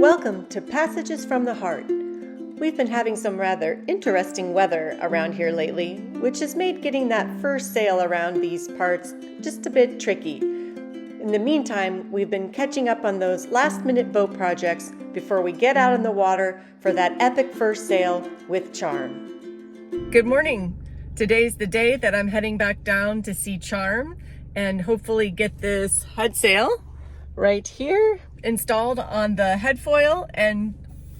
Welcome to Passages from the Heart. We've been having some rather interesting weather around here lately, which has made getting that first sail around these parts just a bit tricky. In the meantime, we've been catching up on those last-minute boat projects before we get out on the water for that epic first sail with Charm. Good morning. Today's the day that I'm heading back down to see Charm and hopefully get this head sail right here installed on the head foil and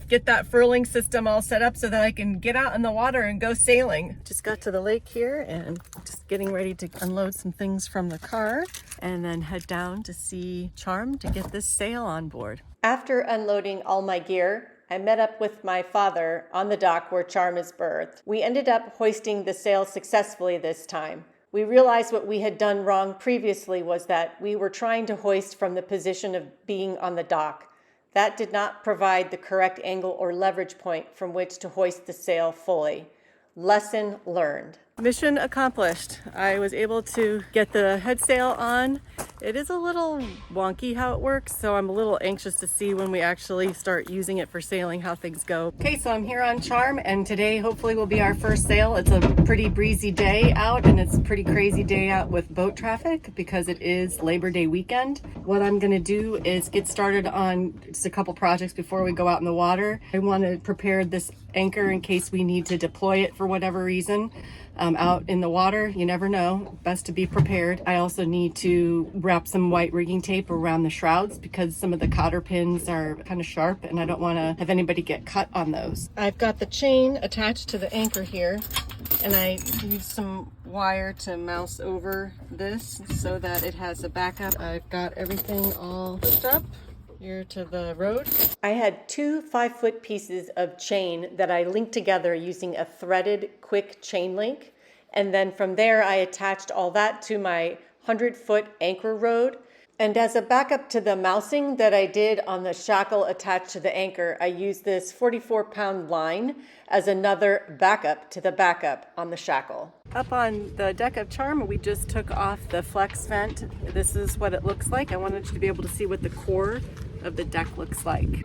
get that furling system all set up so that I can get out in the water and go sailing. Just got to the lake here and just getting ready to unload some things from the car and then head down to see Charm to get this sail on board. After unloading all my gear, I met up with my father on the dock where Charm is berthed. We ended up hoisting the sail successfully this time. We realized what we had done wrong previously was that we were trying to hoist from the position of being on the dock. That did not provide the correct angle or leverage point from which to hoist the sail fully. Lesson learned. Mission accomplished. I was able to get the head sail on. It is a little wonky how it works, so I'm a little anxious to see when we actually start using it for sailing how things go. Okay, so I'm here on Charm, and today hopefully will be our first sail. It's a pretty breezy day out, and it's a pretty crazy day out with boat traffic because it is Labor Day weekend. What I'm gonna do is get started on just a couple projects before we go out in the water. I want to prepare this anchor in case we need to deploy it for whatever reason. Out in the water, you never know, best to be prepared. I also need to wrap some white rigging tape around the shrouds because some of the cotter pins are kind of sharp and I don't want to have anybody get cut on those. I've got the chain attached to the anchor here and I use some wire to mouse over this so that it has a backup. I've got everything all hooked up here to the road. I had two 5-foot pieces of chain that I linked together using a threaded quick chain link. And then from there, I attached all that to my 100-foot anchor rod. And as a backup to the mousing that I did on the shackle attached to the anchor, I used this 44-pound line as another backup to the backup on the shackle. Up on the deck of Charm, we just took off the flex vent. This is what it looks like. I wanted you to be able to see what the core of the deck looks like.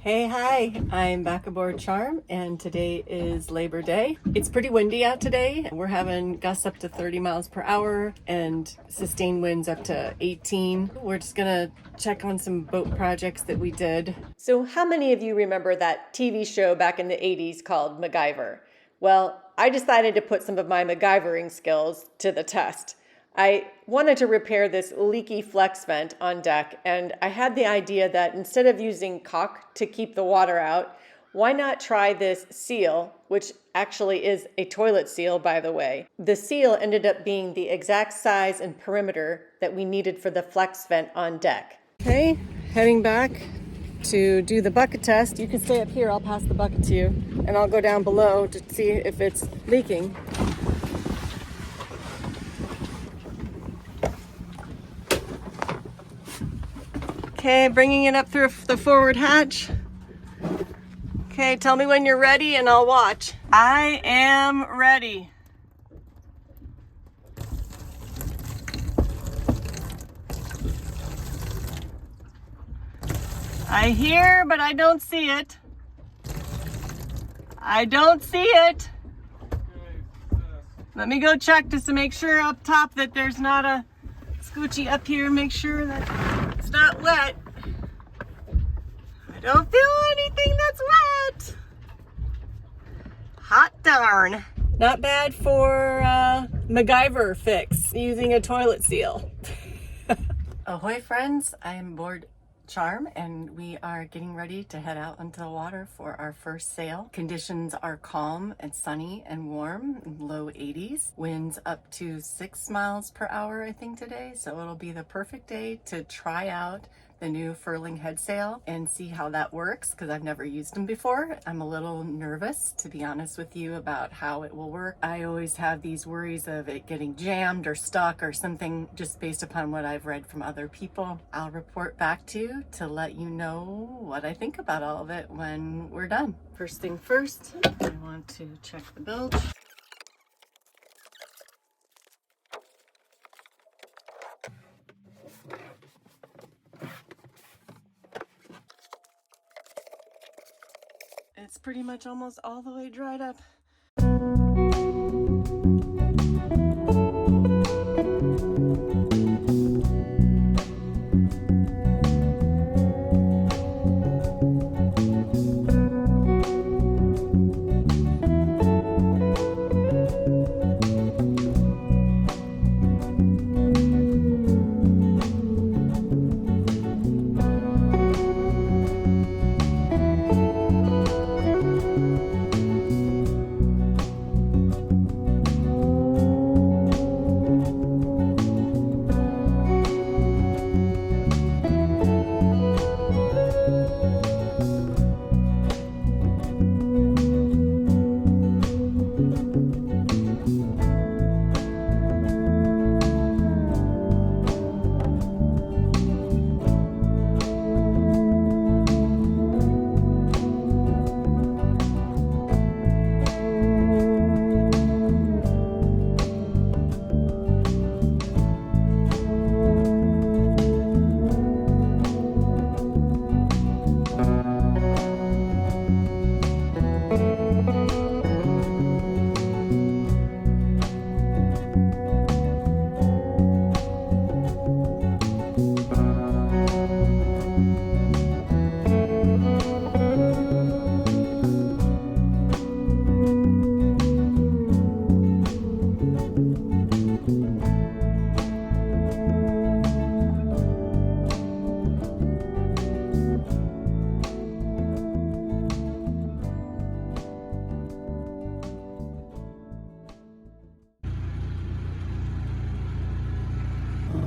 Hey, hi, I'm back aboard Charm and today is Labor Day. It's pretty windy out today. We're having gusts up to 30 miles per hour and sustained winds up to 18. We're just gonna check on some boat projects that we did. So how many of you remember that TV show back in the 80s called MacGyver? Well, I decided to put some of my MacGyvering skills to the test. I wanted to repair this leaky flex vent on deck, and I had the idea that instead of using caulk to keep the water out, why not try this seal, which actually is a toilet seal, by the way. The seal ended up being the exact size and perimeter that we needed for the flex vent on deck. Okay, heading back to do the bucket test. You can stay up here, I'll pass the bucket to you, and I'll go down below to see if it's leaking. Okay, bringing it up through the forward hatch. Okay, tell me when you're ready and I'll watch. I am ready. I hear, but I don't see it. I don't see it. Let me go check just to make sure up top that there's not a scoochie up here. Make sure that it's not wet. I don't feel anything that's wet. Hot darn. Not bad for MacGyver fix using a toilet seal. Ahoy friends, I am aboard Charm and we are getting ready to head out into the water for our first sail. Conditions are calm and sunny and warm, low 80s. Winds up to 6 miles per hour I think today, so it'll be the perfect day to try out the new furling head sail and see how that works, because I've never used them before. I'm a little nervous, to be honest with you, about how it will work. I always have these worries of it getting jammed or stuck or something, just based upon what I've read from other people. I'll report back to you to let you know what I think about all of it when we're done. First thing first, I want to check the bilge. It's pretty much almost all the way dried up.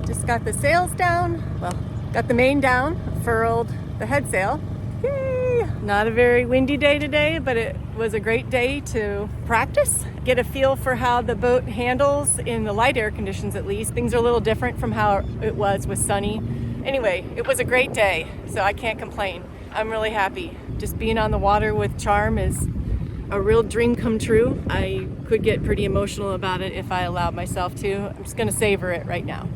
Just got the sails down, well, got the main down, furled the head sail. Yay! Not a very windy day today, but it was a great day to practice, get a feel for how the boat handles in the light air conditions at least. Things are a little different from how it was with sunny. Anyway, it was a great day, so I can't complain. I'm really happy. Just being on the water with Charm is a real dream come true. I could get pretty emotional about it if I allowed myself to. I'm just gonna savor it right now.